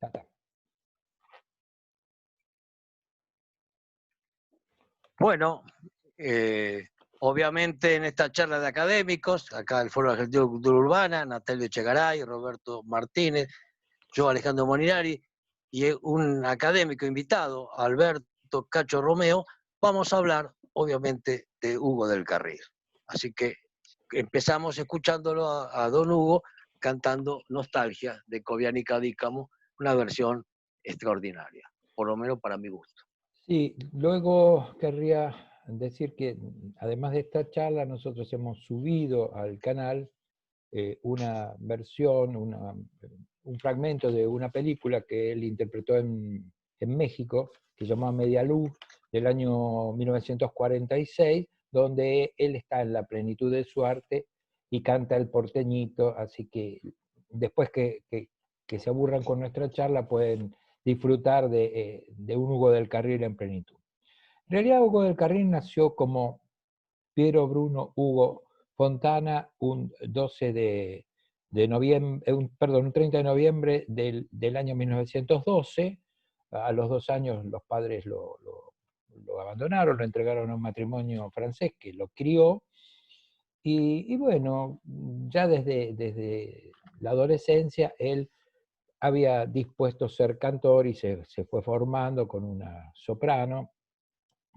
Ya está. Bueno, obviamente en esta charla de académicos, acá el Foro Argentino de Cultura Urbana, Natalio Echegaray, Roberto Martínez, yo Alejandro Molinari, y un académico invitado, Alberto Cacho Romeo, vamos a hablar obviamente de Hugo del Carril. Así que empezamos escuchándolo a don Hugo cantando Nostalgia de Cobian y Cadícamo, una versión extraordinaria, por lo menos para mi gusto. Sí, luego querría decir que además de esta charla, nosotros hemos subido al canal una versión, un fragmento de una película que él interpretó en México, que se llamaba Media Luz, del año 1946, donde él está en la plenitud de su arte y canta el porteñito, así que después que se aburran con nuestra charla pueden disfrutar de un Hugo del Carril en plenitud. En realidad Hugo del Carril nació como Piero Bruno Hugo Fontana un 12 de noviembre, un 30 de noviembre del año 1912. A los 2 años los padres lo abandonaron, lo entregaron a un matrimonio francés que lo crió. Y bueno, ya desde la adolescencia él había dispuesto ser cantor y se fue formando con una soprano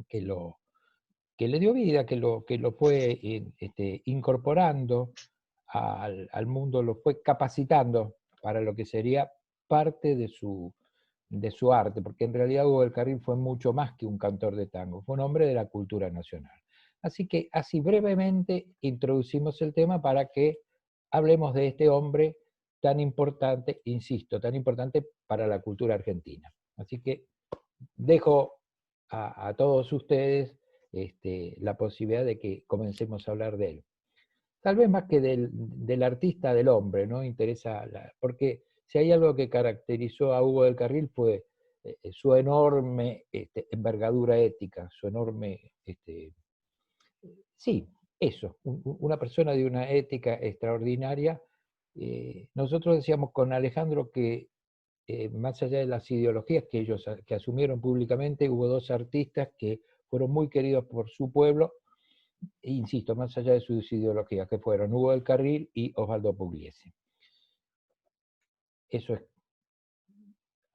que le dio vida, que lo fue incorporando al mundo, lo fue capacitando para lo que sería parte de su arte, porque en realidad Hugo del Carril fue mucho más que un cantor de tango, fue un hombre de la cultura nacional. Así que así brevemente introducimos el tema para que hablemos de este hombre tan importante, insisto, tan importante para la cultura argentina. Así que dejo a todos ustedes la posibilidad de que comencemos a hablar de él. Tal vez más que del artista, del hombre, ¿no? Interesa, porque si hay algo que caracterizó a Hugo del Carril fue su enorme envergadura ética, su enorme, sí, eso, una persona de una ética extraordinaria. Nosotros decíamos con Alejandro que más allá de las ideologías que ellos que asumieron públicamente, hubo dos artistas que fueron muy queridos por su pueblo, e insisto, más allá de sus ideologías, que fueron Hugo del Carril y Osvaldo Pugliese. Eso es.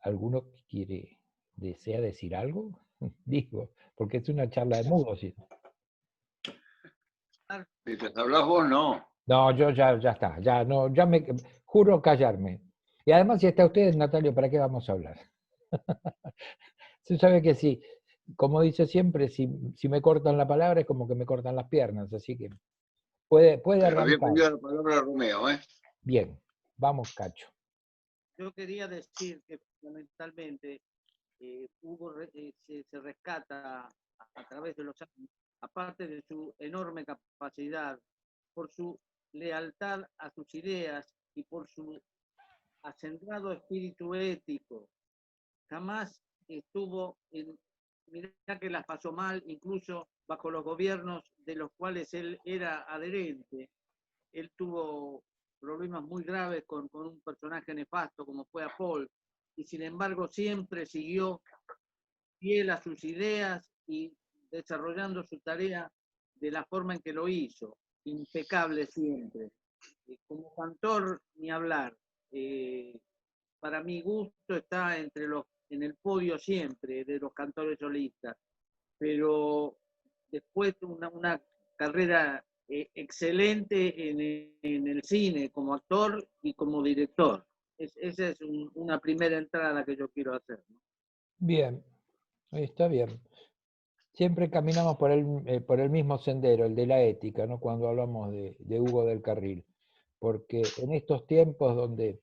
¿Alguno que desea decir algo? Digo, porque es una charla de mudos. ¿Sí? Mientras hablas vos, no. No, yo ya está, ya no, ya me juro callarme. Y además, si está usted, Natalio, ¿para qué vamos a hablar? Usted sabe que sí, como dice siempre, si me cortan la palabra es como que me cortan las piernas, así que puede Había arrancar. pedido la palabra a Romeo, ¿eh? Bien, vamos, Cacho. Yo quería decir que fundamentalmente Hugo se rescata a través de los años, aparte de su enorme capacidad, por su lealtad a sus ideas y por su acendrado espíritu ético. Jamás estuvo en... Mirá que las pasó mal, incluso bajo los gobiernos de los cuales él era adherente. Él tuvo problemas muy graves con un personaje nefasto como fue Paul, y sin embargo siempre siguió fiel a sus ideas y desarrollando su tarea de la forma en que lo hizo, impecable siempre. Como cantor, ni hablar. Para mi gusto está en el podio siempre de los cantores solistas, pero después una carrera excelente en el cine como actor y como director. Esa es una primera entrada que yo quiero hacer, ¿no? Bien, está bien. Siempre caminamos por el mismo sendero, el de la ética, ¿no? Cuando hablamos de Hugo del Carril, porque en estos tiempos donde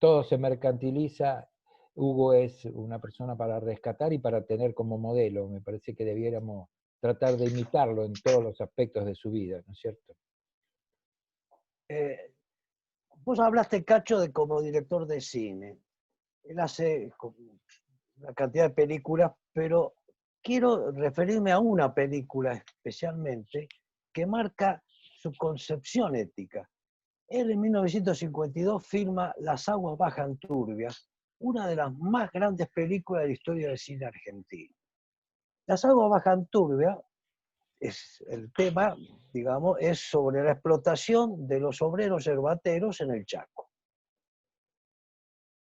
todo se mercantiliza, Hugo es una persona para rescatar y para tener como modelo. Me parece que debiéramos tratar de imitarlo en todos los aspectos de su vida, ¿no es cierto? Vos hablaste, Cacho, de como director de cine. Él hace una cantidad de películas, pero quiero referirme a una película especialmente que marca su concepción ética. Él en 1952 filma Las aguas bajan turbias, una de las más grandes películas de la historia del cine argentino. Las aguas bajan turbia, el tema, digamos, es sobre la explotación de los obreros yerbateros en el Chaco.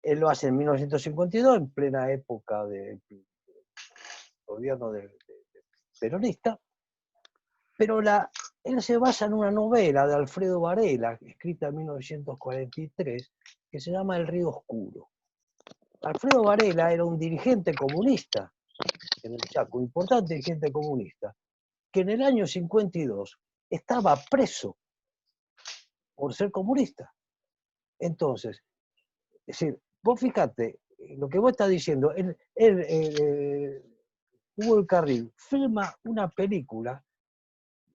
Él lo hace en 1952, en plena época del gobierno peronista, pero él se basa en una novela de Alfredo Varela, escrita en 1943, que se llama El río oscuro. Alfredo Varela era un dirigente comunista en el Chaco, un importante dirigente comunista, que en el año 52 estaba preso por ser comunista. Entonces, es decir, vos fíjate, lo que vos estás diciendo, Hugo del Carril filma una película,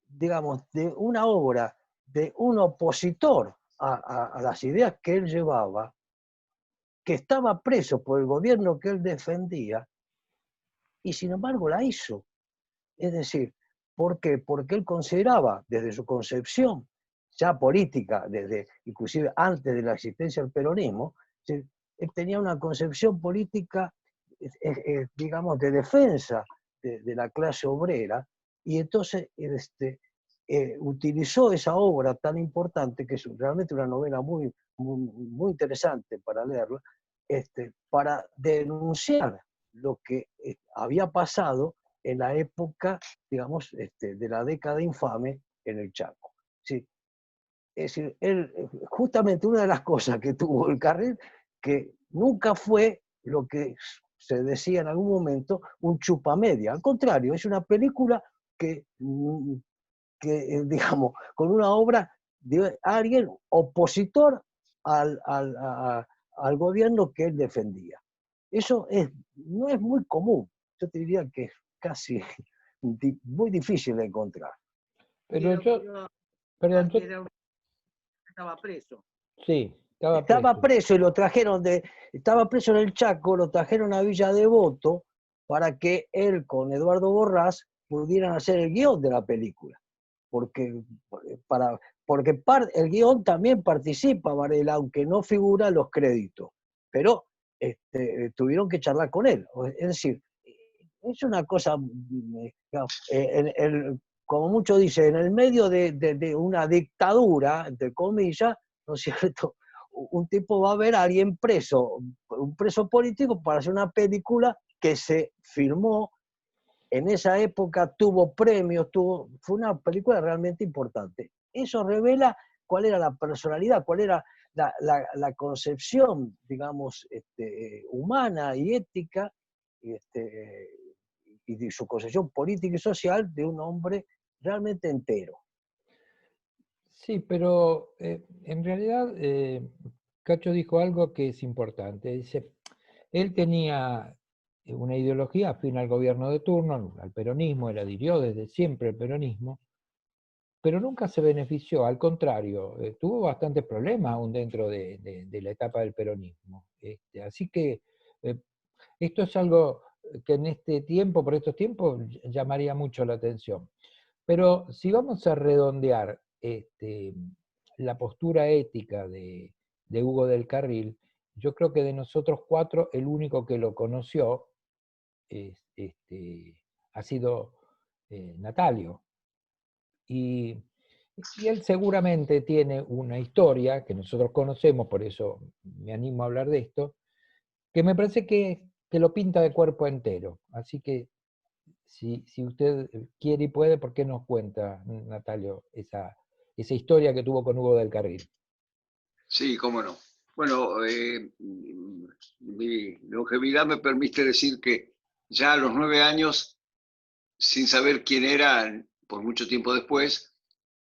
digamos, de una obra de un opositor a las ideas que él llevaba, que estaba preso por el gobierno que él defendía, y sin embargo la hizo. Es decir, ¿por qué? Porque él consideraba, desde su concepción ya política, inclusive antes de la existencia del peronismo, él tenía una concepción política, digamos, de defensa de la clase obrera, y entonces utilizó esa obra tan importante, que es realmente una novela muy, muy, muy interesante para leerla, para denunciar lo que había pasado en la época, digamos, de la década infame en el Chaco. Sí. Es decir, justamente una de las cosas que tuvo el Carril, que nunca fue lo que se decía en algún momento un chupamedia. Al contrario, es una película que digamos, con una obra de alguien opositor al gobierno que él defendía. Eso no es muy común. Yo te diría que es casi muy difícil de encontrar. Pero yo, perdón, Estaba preso. sí, Estaba preso y lo trajeron estaba preso en el Chaco, lo trajeron a Villa Devoto para que él con Eduardo Borrás pudieran hacer el guión de la película. Porque el guión también participa Varela, aunque no figura en los créditos. Pero tuvieron que charlar con él. Es decir, es una cosa, como muchos dicen, en el medio de una dictadura, entre comillas, ¿no es cierto? Un tipo va a ver a alguien preso, un preso político, para hacer una película que se filmó en esa época, tuvo premios, fue una película realmente importante. Eso revela cuál era la personalidad, cuál era la concepción, digamos, humana y ética, y de su concepción política y social de un hombre realmente entero. Sí, pero en realidad Cacho dijo algo que es importante. Dice, él tenía una ideología afín al gobierno de turno, al peronismo, él adhirió desde siempre al peronismo, pero nunca se benefició, al contrario, tuvo bastantes problemas aún dentro de la etapa del peronismo. Así que esto es algo que en este tiempo, por estos tiempos, llamaría mucho la atención. Pero si vamos a redondear la postura ética de Hugo del Carril, yo creo que de nosotros cuatro, el único que lo conoció ha sido Natalio. Y él seguramente tiene una historia que nosotros conocemos, por eso me animo a hablar de esto, que me parece que lo pinta de cuerpo entero. Así que si usted quiere y puede, ¿por qué nos cuenta, Natalio, esa historia que tuvo con Hugo del Carril? Sí, cómo no. Bueno, mi longevidad me permite decir que ya a los 9 años, sin saber quién era, por mucho tiempo después,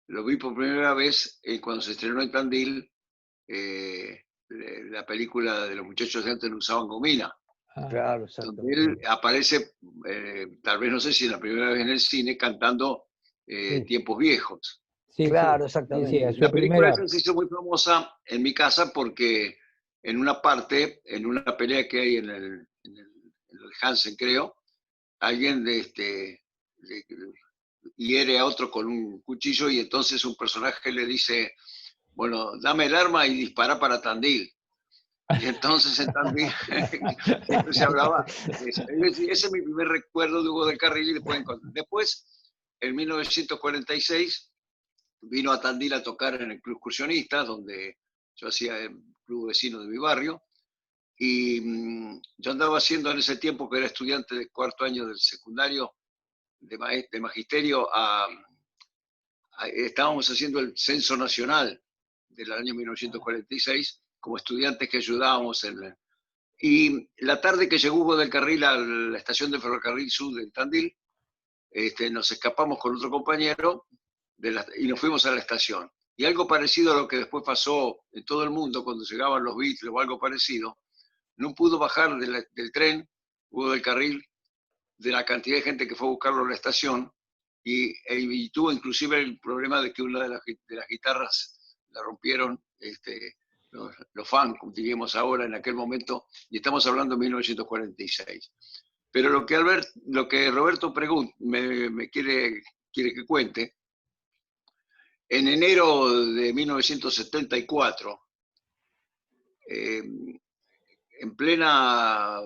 lo vi por primera vez cuando se estrenó en Tandil la película de los muchachos de antes no usaban gomina. Claro, donde él aparece, tal vez no sé si la primera vez en el cine, cantando Tiempos Viejos. Sí, claro, exactamente. Sí, la película esa se hizo muy famosa en mi casa porque en una parte, en una pelea que hay en el Hansen, creo, alguien hiere a otro con un cuchillo y entonces un personaje le dice, bueno, dame el arma y dispara para Tandil. Y entonces en Tandil siempre se hablaba de eso. Ese es mi primer recuerdo de Hugo del Carril. Y después, en 1946, vino a Tandil a tocar en el Club Excursionista, donde yo hacía el club vecino de mi barrio. Y yo andaba haciendo en ese tiempo, que era estudiante de cuarto año del secundario de magisterio, estábamos haciendo el censo nacional del año 1946 como estudiantes que ayudábamos y la tarde que llegó Hugo del Carril a la estación de ferrocarril sur de Tandil, nos escapamos con otro compañero y nos fuimos a la estación. Y algo parecido a lo que después pasó en todo el mundo cuando llegaban los Beatles o algo parecido, no pudo bajar del tren Hugo del Carril, de la cantidad de gente que fue a buscarlo a la estación, y tuvo inclusive el problema de que una de las guitarras la rompieron los fans, como diríamos ahora, en aquel momento, y estamos hablando de 1946. Pero lo que Roberto me quiere que cuente, en enero de 1974, en plena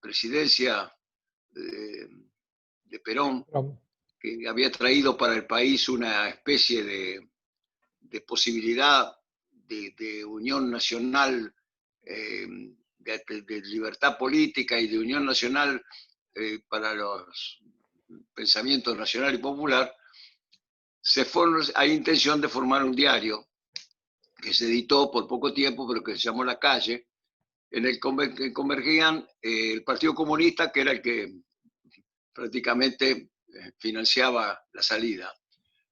presidencia de Perón, que había traído para el país una especie de posibilidad de unión nacional, de libertad política y de unión nacional para los pensamientos nacional y popular, hay intención de formar un diario que se editó por poco tiempo, pero que se llamó La Calle, en el que convergían el Partido Comunista, que era el que prácticamente financiaba la salida,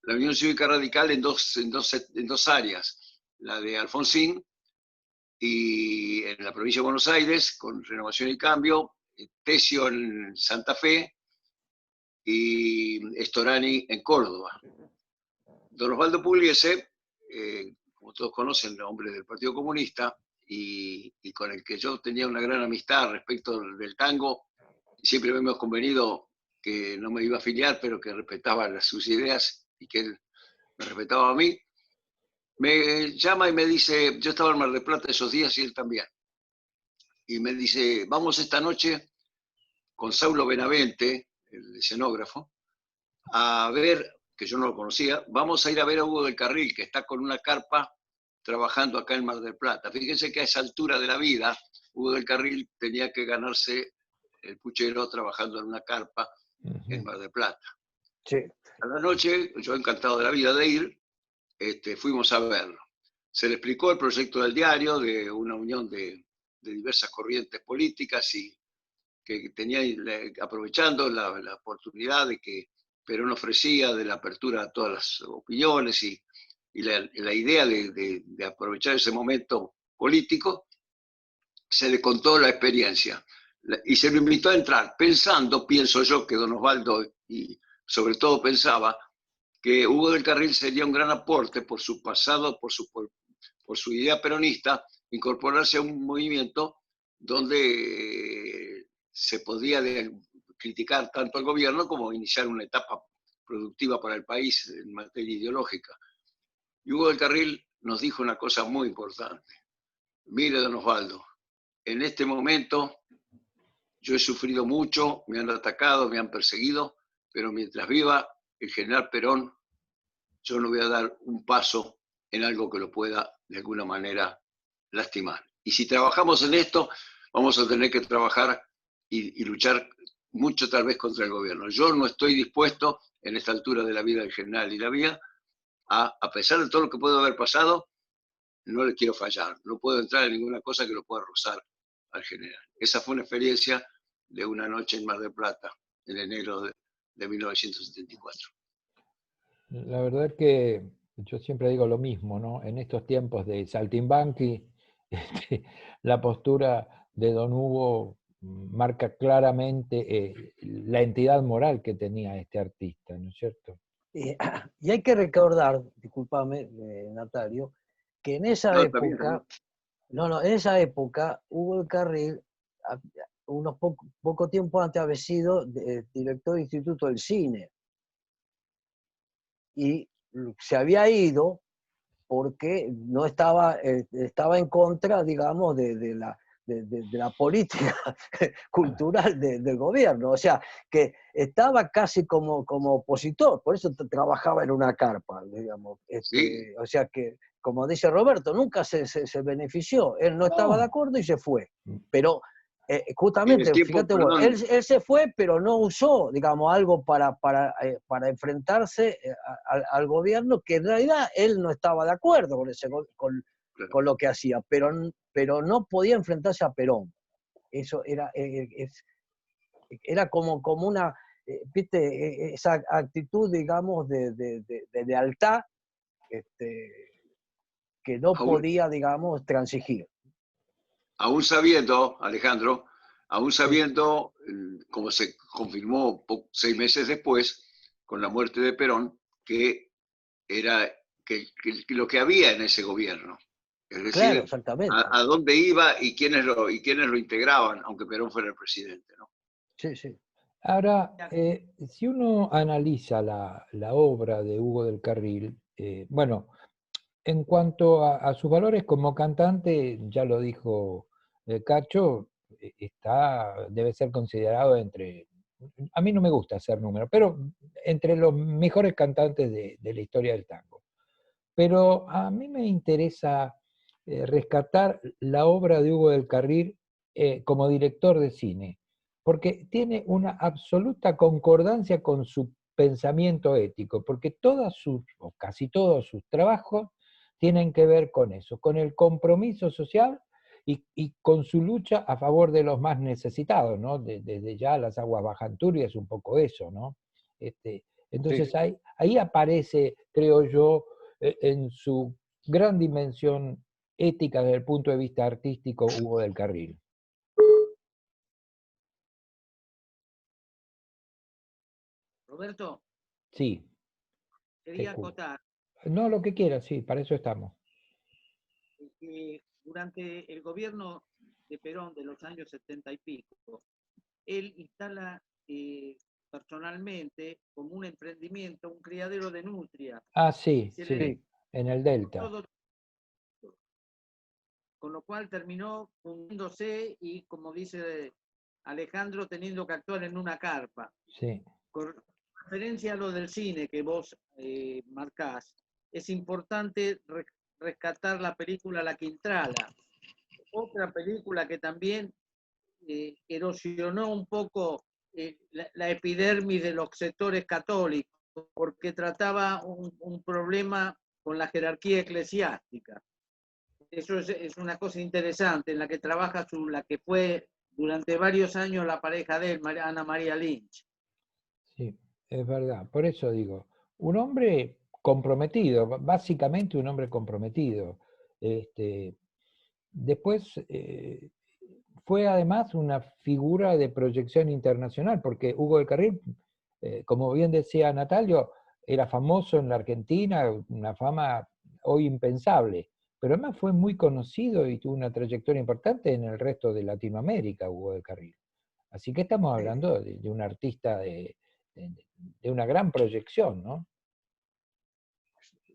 la Unión Cívica Radical en dos áreas, la de Alfonsín y en la provincia de Buenos Aires, con Renovación y Cambio, Tesio en Santa Fe y Storani en Córdoba. Don Osvaldo Pugliese, como todos conocen, el hombre del Partido Comunista, y con el que yo tenía una gran amistad respecto del tango, siempre hemos convenido que no me iba a afiliar, pero que respetaba sus ideas y que él me respetaba a mí, me llama y me dice, yo estaba en Mar del Plata esos días y él también, y me dice, vamos esta noche con Saulo Benavente, el escenógrafo, a ver, que yo no lo conocía, vamos a ir a ver a Hugo del Carril, que está con una carpa trabajando acá en Mar del Plata. Fíjense que a esa altura de la vida, Hugo del Carril tenía que ganarse el puchero trabajando en una carpa en Mar del Plata. Sí. A la noche, yo encantado de la vida de ir, fuimos a verlo. Se le explicó el proyecto del diario, de una unión de diversas corrientes políticas, y que tenía, aprovechando la oportunidad de que Perón ofrecía de la apertura a todas las opiniones y la idea de aprovechar ese momento político, se le contó la experiencia y se lo invitó a entrar, pienso yo, que don Osvaldo y sobre todo pensaba que Hugo del Carril sería un gran aporte por su pasado, por su idea peronista, incorporarse a un movimiento donde se podía criticar tanto al gobierno como iniciar una etapa productiva para el país en materia ideológica. Y Hugo del Carril nos dijo una cosa muy importante. Mire, don Osvaldo, en este momento yo he sufrido mucho, me han atacado, me han perseguido, pero mientras viva el general Perón, yo no voy a dar un paso en algo que lo pueda de alguna manera lastimar. Y si trabajamos en esto, vamos a tener que trabajar y luchar mucho tal vez contra el gobierno. Yo no estoy dispuesto en esta altura de la vida del general y la mía, a pesar de todo lo que puede haber pasado, no le quiero fallar, no puedo entrar en ninguna cosa que lo pueda rozar al general. Esa fue una experiencia de una noche en Mar del Plata, en enero de 1974. La verdad que yo siempre digo lo mismo, ¿no? En estos tiempos de saltimbanqui, la postura de don Hugo marca claramente la entidad moral que tenía este artista, ¿no es cierto? Y hay que recordar, discúlpame, Natalio, que en esa época, en esa época, Hugo del Carril, unos poco tiempo antes había sido director del Instituto del Cine. Y se había ido porque no estaba, estaba en contra, digamos, de la política cultural del gobierno. O sea, que estaba casi como opositor, por eso trabajaba en una carpa, digamos. Sí, O sea que, como dice Roberto, nunca se benefició. Él no estaba de No. acuerdo y se fue. Pero en justamente, el tiempo, fíjate vos, perdón, él se fue, pero no usó, digamos, algo para enfrentarse al gobierno, que en realidad él no estaba de acuerdo con, claro, con lo que hacía, pero no podía enfrentarse a Perón. Eso era, era como una, viste, esa actitud, digamos, de lealtad, este, que no aún, podía, digamos, transigir. aún sabiendo, Alejandro, aún Sí, sabiendo, como se confirmó 6 meses después, con la muerte de Perón, que era que lo que había en ese gobierno. Es claro, decir, exactamente. a dónde iba y quiénes lo integraban, aunque Perón fuera el presidente, ¿no? Sí, sí. Ahora, si uno analiza la obra de Hugo del Carril, bueno, en cuanto a sus valores como cantante, ya lo dijo Cacho, debe ser considerado entre, a mí no me gusta hacer números, pero entre los mejores cantantes de la historia del tango. Pero a mí me interesa rescatar la obra de Hugo del Carril como director de cine, porque tiene una absoluta concordancia con su pensamiento ético, porque o casi todos sus trabajos tienen que ver con eso, con el compromiso social y con su lucha a favor de los más necesitados, ¿no? Desde ya Las aguas bajan turbias es un poco eso, ¿no? Entonces Sí. ahí aparece, creo yo, en su gran dimensión ética desde el punto de vista artístico, Hugo del Carril. Roberto, Sí, te quería escucho. acotar No, lo que quieras, sí, para eso estamos. que durante el gobierno de Perón de los años 70 y pico, él instala personalmente como un emprendimiento un criadero de nutria. Ah, sí, Se le sí, Sí, en el Delta. todo, con lo cual terminó fundiéndose y, como dice Alejandro, teniendo que actuar en una carpa. Sí, Con referencia a lo del cine que vos marcás, es importante rescatar la película La Quintrala, otra película que también erosionó un poco la epidermis de los sectores católicos, porque trataba un problema con la jerarquía eclesiástica. Eso es una cosa interesante en la que trabaja la que fue durante varios años la pareja de él, Ana María Lynch. sí, es verdad. Por eso digo, un hombre comprometido, básicamente un hombre comprometido. Este, Después fue además una figura de proyección internacional, porque Hugo del Carril, como bien decía Natalio, era famoso en la Argentina, una fama hoy impensable, pero además fue muy conocido y tuvo una trayectoria importante en el resto de Latinoamérica, Hugo del Carril. Así que estamos hablando de un artista de una gran proyección, ¿no?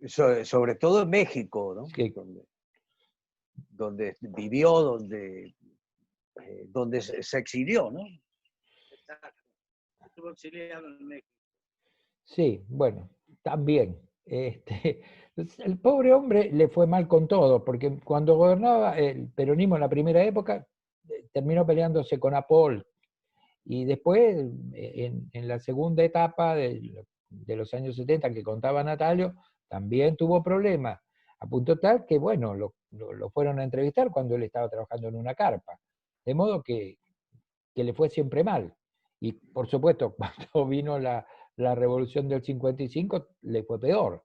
sobre todo en México, ¿no? Que, Donde vivió, donde se exilió, ¿no? Exacto. Estuvo exiliado en México. sí, bueno, también. El pobre hombre le fue mal con todo, porque cuando gobernaba el peronismo en la primera época, terminó peleándose con Apol, y después, en la segunda etapa de los años 70 que contaba Natalio, también tuvo problemas, a punto tal que, bueno, lo fueron a entrevistar cuando él estaba trabajando en una carpa, de modo que le fue siempre mal. Y por supuesto, cuando vino la revolución del 55, le fue peor.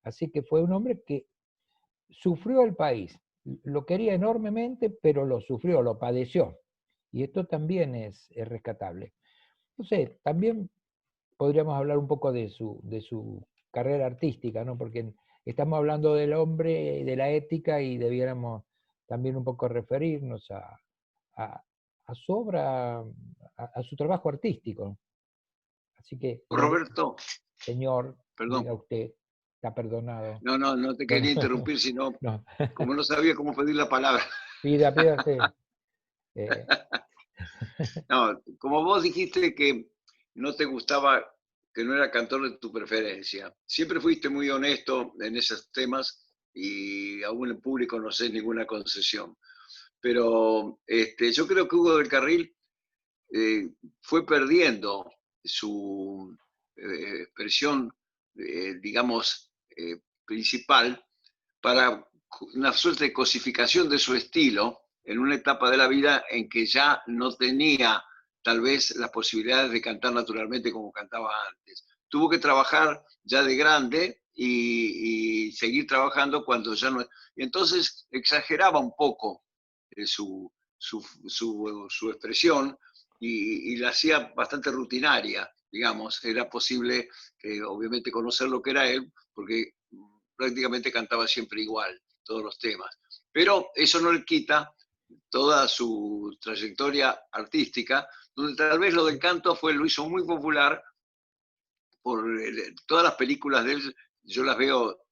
Así que fue un hombre que sufrió el país. Lo quería enormemente, pero lo sufrió, lo padeció. Y esto también es rescatable. No sé, también podríamos hablar un poco de su carrera artística, ¿no? Porque estamos hablando del hombre, de la ética, y debiéramos también un poco referirnos a, a su obra, a su trabajo artístico. Así que le dejo, Roberto, señor, perdón, diga usted. está perdonado. No, no, no te Bueno, quería interrumpir, sino no, como no sabía cómo pedir la palabra. pídase. eh, No, como vos dijiste que no te gustaba, que no era cantor de tu preferencia, siempre fuiste muy honesto en esos temas y aún en público no sé ninguna concesión. Pero yo creo que Hugo del Carril fue perdiendo su expresión, digamos, principal para una suerte de cosificación de su estilo en una etapa de la vida en que ya no tenía tal vez las posibilidades de cantar naturalmente como cantaba antes. Tuvo que trabajar ya de grande y seguir trabajando cuando ya no... Y entonces exageraba un poco su expresión y la hacía bastante rutinaria, digamos. Era posible, obviamente, conocer lo que era él, porque prácticamente cantaba siempre igual todos los temas. Pero eso no le quita toda su trayectoria artística, donde tal vez lo del canto lo hizo muy popular por todas las películas de él. Yo las veo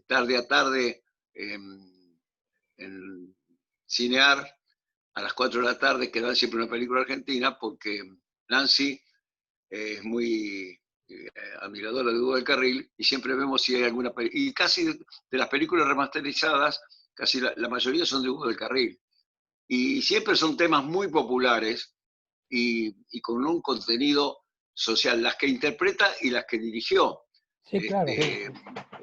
tarde a tarde en Cinear a las 4 de la tarde, que dan siempre una película argentina, porque Nancy es muy admiradora de Hugo del Carril y siempre vemos si hay alguna película. Y casi de las películas remasterizadas, casi la mayoría son de Hugo del Carril. Y siempre son temas muy populares y con un contenido social, las que interpreta y las que dirigió. sí, claro,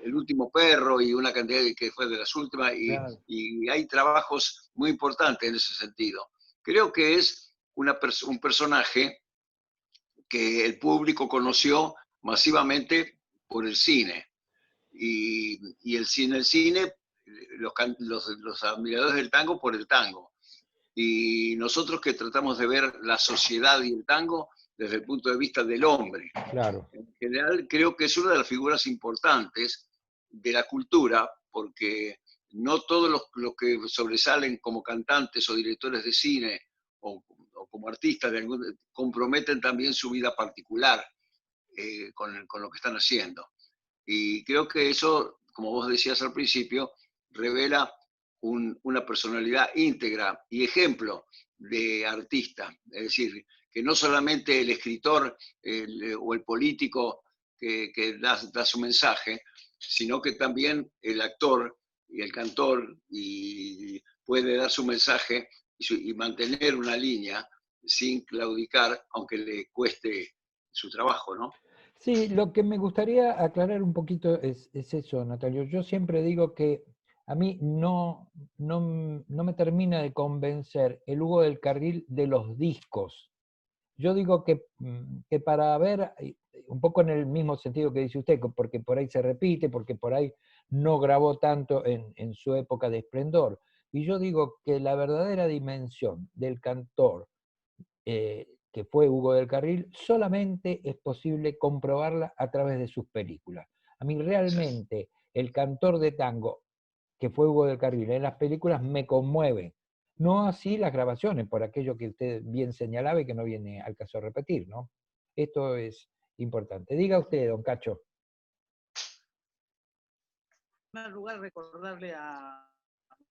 El último perro y una cantidad que fue de las últimas, claro. y hay trabajos muy importantes en ese sentido. Creo que es un personaje que el público conoció masivamente por el cine. Y el cine, los admiradores del tango por el tango. Y nosotros que tratamos de ver la sociedad y el tango desde el punto de vista del hombre. Claro. En general, creo que es una de las figuras importantes de la cultura, porque no todos los que sobresalen como cantantes o directores de cine o como artistas comprometen también su vida particular con lo que están haciendo. Y creo que eso, como vos decías al principio, revela una personalidad íntegra y ejemplo de artista. Es decir, que no solamente el escritor o el político que da su mensaje, sino que también el actor y el cantor puede dar su mensaje y mantener una línea sin claudicar, aunque le cueste su trabajo, ¿no? Sí, lo que me gustaría aclarar un poquito es eso, Natalio. Yo siempre digo que a mí no me termina de convencer el Hugo del Carril de los discos. Yo digo que para ver, un poco en el mismo sentido que dice usted, porque por ahí se repite, porque por ahí no grabó tanto en su época de esplendor. Y yo digo que la verdadera dimensión del cantor que fue Hugo del Carril, solamente es posible comprobarla a través de sus películas. A mí realmente el cantor de tango que fue Hugo del Carril en las películas me conmueve. No así las grabaciones, por aquello que usted bien señalaba y que no viene al caso de repetir, ¿no? Esto es importante. Diga usted, don Cacho. En primer lugar, recordarle a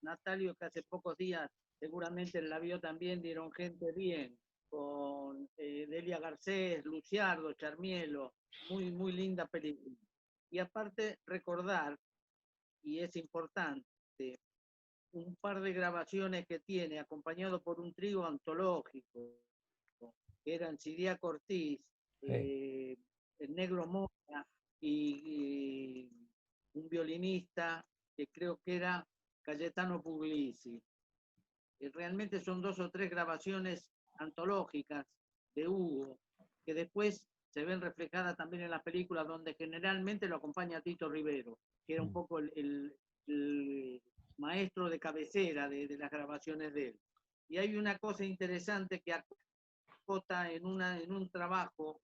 Natalio que hace pocos días, seguramente la vio también, dieron gente bien, con Delia Garcés, Luciardo, Charmielo, muy, muy linda película. Y aparte, recordar, y es importante, un par de grabaciones que tiene, acompañado por un trío antológico, que eran Siria Ortiz, el Negro Mora y un violinista que creo que era Cayetano Puglisi. Realmente son 2 o 3 grabaciones antológicas de Hugo, que después se ven reflejadas también en las películas, donde generalmente lo acompaña Tito Rivero, que era un poco el maestro de cabecera de las grabaciones de él. Y hay una cosa interesante que acota en un trabajo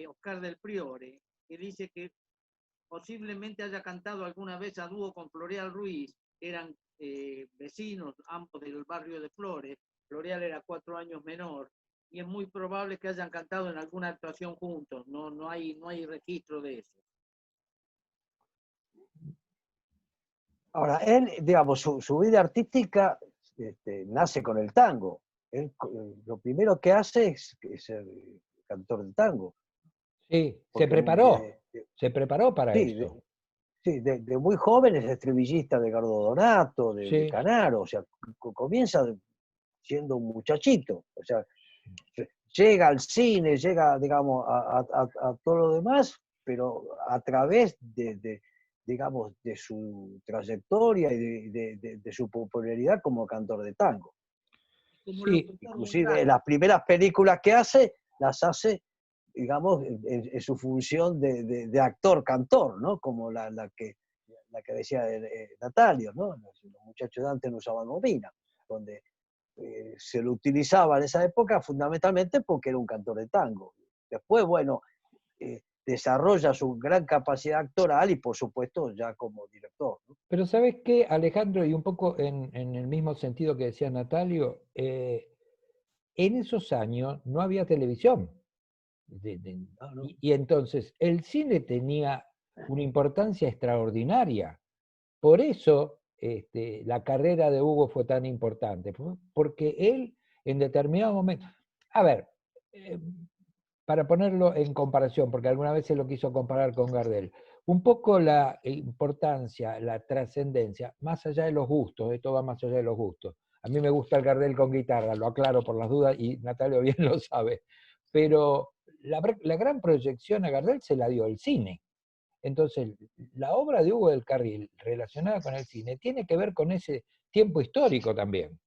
Oscar del Priore, que dice que posiblemente haya cantado alguna vez a dúo con Floreal Ruiz, eran vecinos ambos del barrio de Flores. Floreal era 4 años menor, y es muy probable que hayan cantado en alguna actuación juntos. No hay registro de eso. Ahora, él, digamos, su vida artística nace con el tango. Él, lo primero que hace es ser cantor de tango. Sí, Porque se preparó para sí, eso. sí, de muy joven es estribillista de Gardo Donato, de Sí, Canaro, o sea, comienza siendo un muchachito, o sea, llega al cine, llega, digamos, a todo lo demás, pero a través digamos, de su trayectoria y de su popularidad como cantor de tango. Como sí, locutor Inclusive rural. las primeras películas que hace, las hace, digamos, en su función de actor-cantor, ¿no? Como la que decía Natalio, ¿no? Los muchachos de antes no usaban bobina, donde se lo utilizaba en esa época fundamentalmente porque era un cantor de tango. Después, bueno, desarrolla su gran capacidad actoral y por supuesto ya como director, ¿no? pero ¿sabes qué, Alejandro? Y un poco en el mismo sentido que decía Natalio, en esos años no había televisión. Ah, ¿no? Y entonces el cine tenía una importancia extraordinaria. Por eso la carrera de Hugo fue tan importante, porque él en determinado momento, a ver, eh, para ponerlo en comparación, porque alguna vez se lo quiso comparar con Gardel, un poco la importancia, la trascendencia, más allá de los gustos, esto va más allá de los gustos. A mí me gusta el Gardel con guitarra, lo aclaro por las dudas y Natalio bien lo sabe, pero la gran proyección a Gardel se la dio el cine. Entonces, la obra de Hugo del Carril relacionada con el cine tiene que ver con ese tiempo histórico también.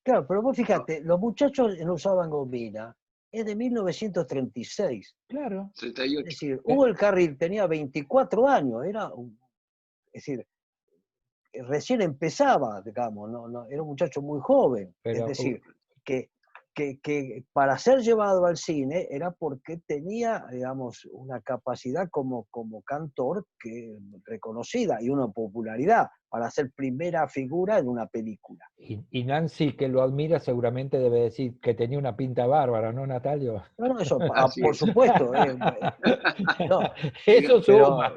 Claro, pero vos fíjate, los muchachos no usaban gomina, es de 1936. Claro. Es 38. decir, Hugo del Carril tenía 24 años, es decir, recién empezaba, digamos, era un muchacho muy joven. Es Pero decir, que, que para ser llevado al cine era porque tenía, digamos, una capacidad como cantor reconocida y una popularidad para ser primera figura en una película. y Nancy, que lo admira, seguramente debe decir que tenía una pinta bárbara, ¿no, Natalio? No, eso, Así por es. supuesto, no, Era, Eso pero suma.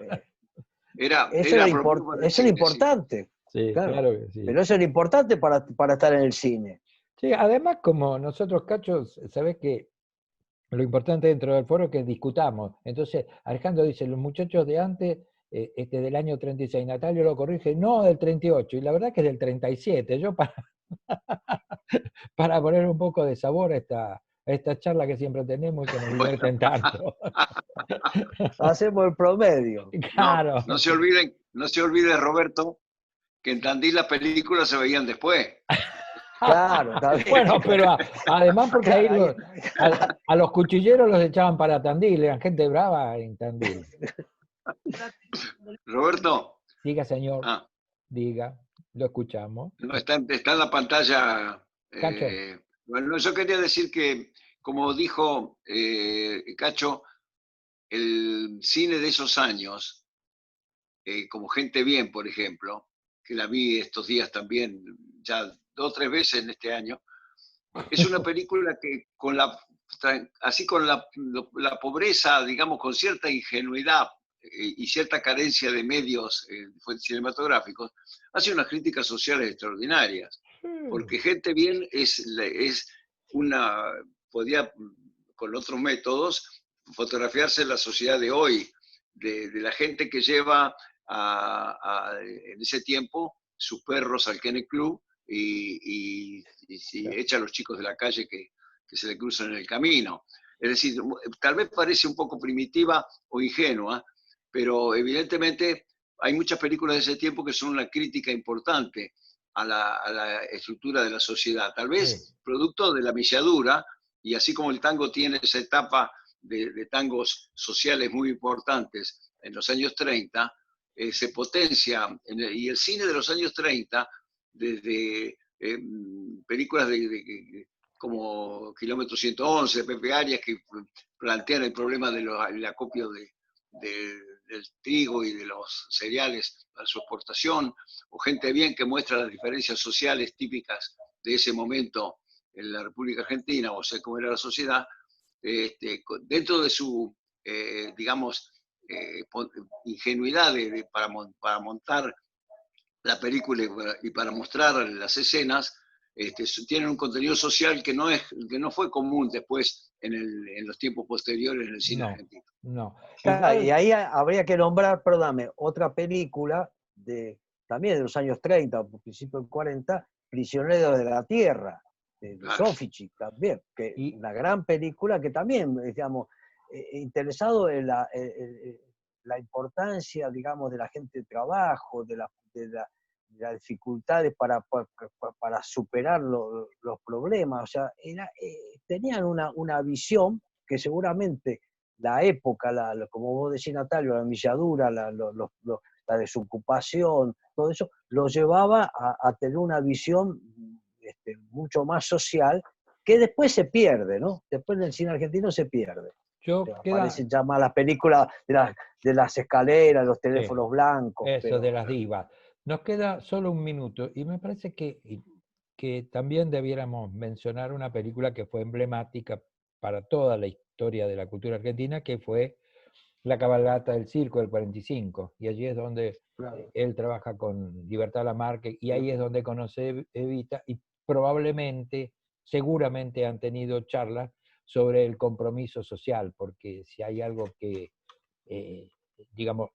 eso era propio para el eso era cine, sí. importante, Sí, claro. claro que sí. Pero eso era importante para estar en el cine. Sí, además, como nosotros, Cachos, sabés que lo importante dentro del foro es que discutamos. Entonces, Alejandro dice, los muchachos de antes, del año 36, Natalio lo corrige, no del 38, y la verdad que es del 37. Yo para poner un poco de sabor a esta charla que siempre tenemos y que nos Bueno, divierten tanto. Hacemos el promedio. Claro. no se olvide, Roberto, que en Tandil las películas se veían después. Claro, está bien. Bueno, pero además porque ahí Claro, a los cuchilleros los echaban para Tandil, eran gente brava en Tandil. Roberto, Diga, señor, ah, diga, lo escuchamos. no, está en la pantalla. Cacho, Bueno, yo quería decir que, como dijo Cacho, el cine de esos años, como Gente Bien, por ejemplo, que la vi estos días también, ya 2 o 3 veces en este año, es una película que así con la pobreza, digamos, con cierta ingenuidad y cierta carencia de medios cinematográficos, hace unas críticas sociales extraordinarias. Porque Gente Bien es podía con otros métodos fotografiarse la sociedad de hoy, de la gente que lleva en ese tiempo sus perros al Kennel Club y si echa a los chicos de la calle que se le cruzan en el camino. Es decir, tal vez parece un poco primitiva o ingenua, pero evidentemente hay muchas películas de ese tiempo que son una crítica importante a la estructura de la sociedad. Tal vez producto de la milladura, y así como el tango tiene esa etapa de tangos sociales muy importantes en los años 30, se potencia, y el cine de los años 30, desde películas como Kilómetro 111, de Pepe Arias, que plantean el problema del acopio del trigo y de los cereales para su exportación, o Gente Bien, que muestra las diferencias sociales típicas de ese momento en la República Argentina, o sea, cómo era la sociedad, dentro de su, digamos, ingenuidad para montar la película y para mostrar las escenas, tienen un contenido social que no fue común después en los tiempos posteriores en el cine No, argentino. no. Claro, Igual, y ahí habría que nombrar, perdóname, otra película también de los años 30 o principios del 40, Prisioneros de la Tierra, de Claro. Soffici también, que Y- una gran película que también, digamos, interesado en la importancia, digamos, de la gente de trabajo, de las dificultades para superar los problemas, o sea, tenían una visión que seguramente la época, como vos decís, Natalio, la milladura, la desocupación, todo eso, lo llevaba a tener una visión mucho más social, que después se pierde, ¿no? Después del cine argentino se pierde. yo Aparecen ya más las películas de las escaleras, los teléfonos blancos. eso de las divas. Nos queda solo un minuto y me parece que también debiéramos mencionar una película que fue emblemática para toda la historia de la cultura argentina, que fue La cabalgata del circo del 45. Y allí es donde Claro. él trabaja con Libertad Lamarque y ahí es donde conoce Evita y probablemente, seguramente han tenido charlas sobre el compromiso social, porque si hay algo que, digamos,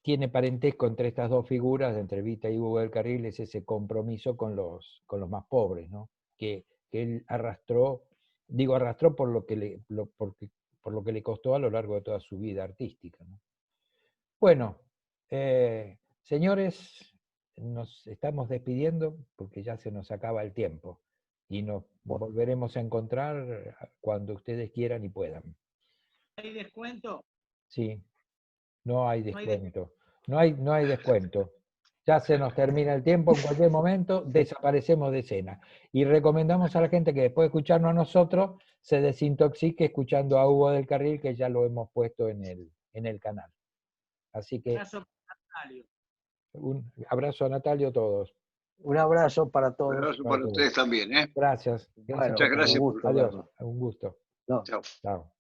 tiene parentesco entre estas dos figuras, entre Evita y Hugo del Carril, es ese compromiso con los más pobres, ¿no? Que él arrastró, digo arrastró por lo que le costó a lo largo de toda su vida artística, ¿no? Bueno, señores, nos estamos despidiendo porque ya se nos acaba el tiempo y nos volveremos a encontrar cuando ustedes quieran y puedan. ¿Hay descuento? Sí, no hay No hay descuento. No hay descuento. Ya se nos termina el tiempo, en cualquier momento desaparecemos de escena. Y recomendamos a la gente que después de escucharnos a nosotros, se desintoxique escuchando a Hugo del Carril, que ya lo hemos puesto en el canal. Así que Abrazo para Natalio. un abrazo a Natalio a todos. Un abrazo para todos. Un abrazo Para para todos. ustedes también, ¿eh? Gracias. Bueno, Muchas gracias. un gusto Adiós. verlo. Un gusto. No. Chao. Chao.